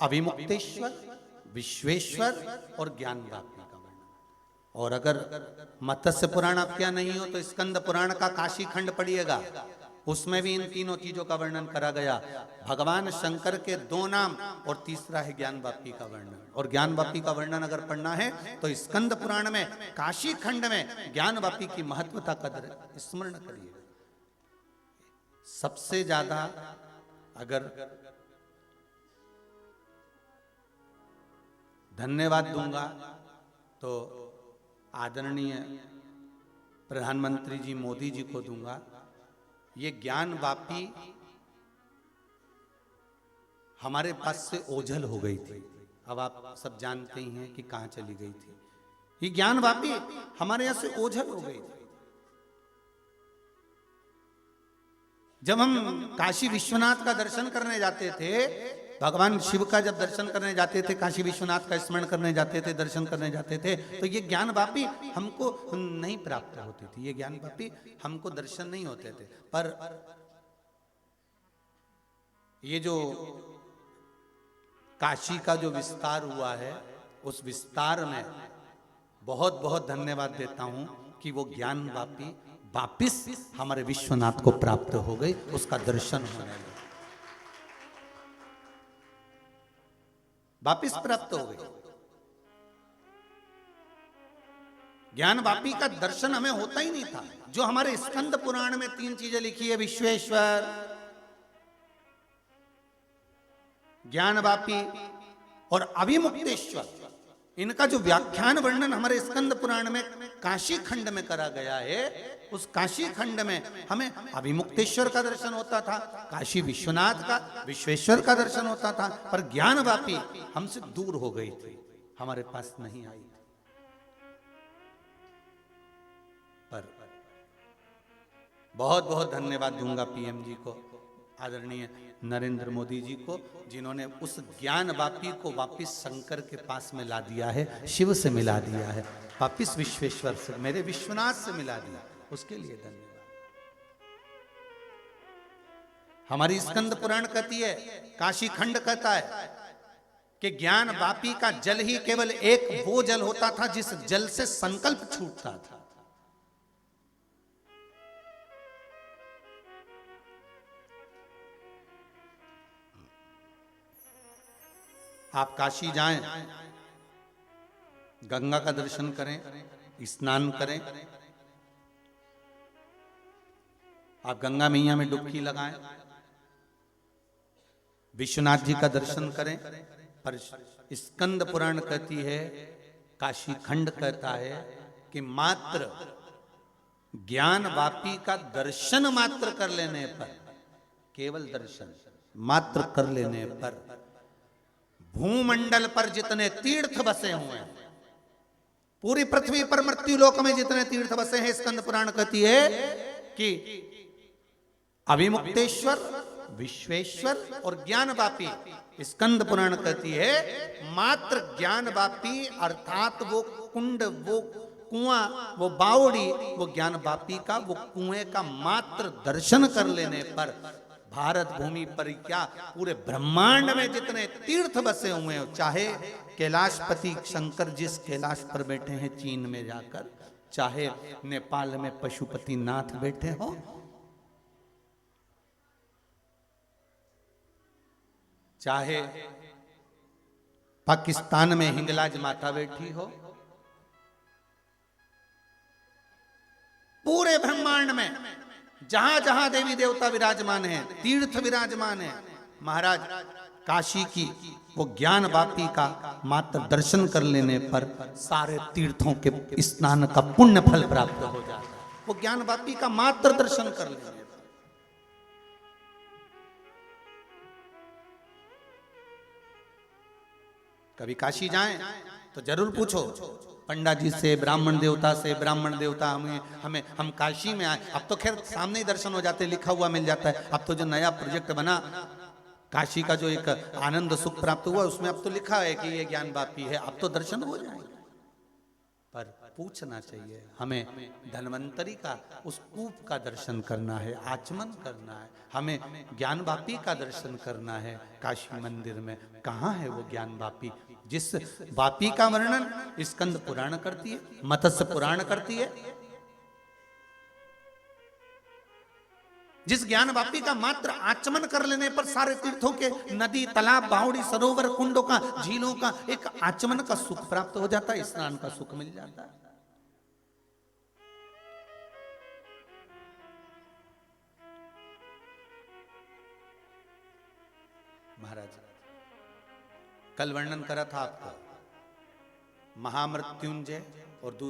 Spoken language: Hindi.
अभिमुक्तेश्वर, विश्वेश्वर और ज्ञान व्यापी का वर्णन। और अगर मत्स्य पुराण आप क्या नहीं हो तो स्कंद पुराण का काशी खंड पढ़िएगा, उसमें भी इन तीनों चीजों का वर्णन करा गया। भगवान शंकर के 2 नाम और तीसरा है ज्ञान वापी का वर्णन। और ज्ञान वापी का वर्णन अगर पढ़ना है तो स्कंद पुराण में काशी खंड में ज्ञान वापी की महत्वता का स्मरण करिए। सबसे ज्यादा अगर धन्यवाद दूंगा तो आदरणीय प्रधानमंत्री जी मोदी जी को दूंगा। ये ज्ञान वापी हमारे पास से ओझल हो गई थी। अब आप सब जानते ही हैं कि कहां चली गई थी। ये ज्ञान वापी हमारे यहां से ओझल हो गई थी। जब हम काशी विश्वनाथ का दर्शन करने जाते थे, भगवान शिव का जब दर्शन करने जाते थे, काशी विश्वनाथ का स्मरण करने जाते थे, दर्शन करने जाते थे, तो ये ज्ञान वापी हमको नहीं प्राप्त होती थी। ये ज्ञान वापी हमको दर्शन नहीं होते थे। पर ये जो काशी का जो विस्तार हुआ है, उस विस्तार में बहुत बहुत धन्यवाद देता हूं कि वो ज्ञान वापी वापिस हमारे विश्वनाथ को प्राप्त हो गई, उसका दर्शन होने लगा, वापिस प्राप्त हो गई। ज्ञान वापी का दर्शन हमें होता ही नहीं था। जो हमारे स्कंद पुराण में 3 चीजें लिखी है, विश्वेश्वर, ज्ञान वापी और अभिमुक्तेश्वर, इनका जो व्याख्यान वर्णन हमारे स्कंद पुराण में काशी खंड में करा गया है, उस काशी खंड में हमें अभिमुक्तेश्वर का दर्शन होता था, काशी विश्वनाथ का, विश्वेश्वर का दर्शन होता था। पर ज्ञान वापी हमसे दूर हो गई थी, हमारे पास नहीं आई थी। पर बहुत बहुत धन्यवाद दूंगा पीएम जी को, आदरणीय नरेंद्र मोदी जी को, जिन्होंने उस ज्ञान वापी को वापिस शंकर के पास में ला दिया है, शिव से मिला दिया है, वापिस विश्वेश्वर से, मेरे विश्वनाथ से मिला दिया। उसके लिए धन्यवाद। हमारी स्कंद पुराण कहती है, काशी खंड कहता है कि ज्ञान वापी का जल ही केवल एक वो जल होता था जिस जल से संकल्प छूटता था। आप काशी जाएं, गंगा का दर्शन करें, स्नान करें, आप गंगा मैया में डुबकी लगाएं, विश्वनाथ जी का दर्शन करें। पर स्कंद पुराण कहती है, काशी खंड कहता है कि मात्र ज्ञान वापी का दर्शन मात्र कर लेने पर, केवल दर्शन मात्र कर लेने पर, भूमंडल पर जितने तीर्थ बसे हुए हैं, पूरी पृथ्वी पर मृत्यु लोक में जितने तीर्थ बसे हैं, स्कंद पुराण कहती है कि अभिमुक्तेश्वर, विश्वेश्वर और ज्ञान वापी, स्कंद पुराण कहती है मात्र ज्ञान वापी अर्थात वो कुंड, वो कुआं, वो बावड़ी, वो ज्ञान वापी का वो कुएं का मात्र दर्शन कर लेने पर भारत भूमि पर क्या पूरे ब्रह्मांड में जितने तीर्थ बसे हुए हैं, चाहे कैलाशपति शंकर जिस कैलाश पर बैठे हैं चीन में जाकर, चाहे नेपाल में पशुपति नाथ बैठे हो, चाहे पाकिस्तान में हिंगलाज माता बैठी हो, पूरे ब्रह्मांड में जहां जहां देवी देवता विराजमान हैं, तीर्थ विराजमान हैं, महाराज काशी की वो ज्ञान वापी का मात्र दर्शन कर लेने पर सारे तीर्थों के स्नान का पुण्य फल प्राप्त हो जाता है। वो ज्ञान वापी का मात्र दर्शन कर लेने पर। कभी काशी जाएं तो जरूर पूछो पंडा जी से, ब्राह्मण देवता से, ब्राह्मण देवता हम काशी में आए। अब तो खैर सामने ही दर्शन हो जाते, लिखा हुआ मिल जाता है। अब तो जो नया प्रोजेक्ट बना काशी का, जो एक आनंद सुख प्राप्त हुआ, उसमें अब तो लिखा है कि ये ज्ञान वापी है, अब तो दर्शन हो जाएंगे। पर पूछना चाहिए। हमें धन्वंतरी का उस कूप का दर्शन करना है, आचमन करना है, हमें ज्ञान वापी का दर्शन करना है। काशी मंदिर में कहाँ है वो ज्ञान वापी? जिस वापी का वर्णन स्कंद पुराण करती है, मत्स्य पुराण करती है, जिस ज्ञान वापी का मात्र आचमन कर लेने पर सारे तीर्थों के नदी, तालाब, बावड़ी, सरोवर, कुंडों का, झीलों का एक आचमन का सुख प्राप्त हो जाता है, स्नान का सुख मिल जाता है। महाराज कल वर्णन करा था आपको महामृत्युंजय और दूसरा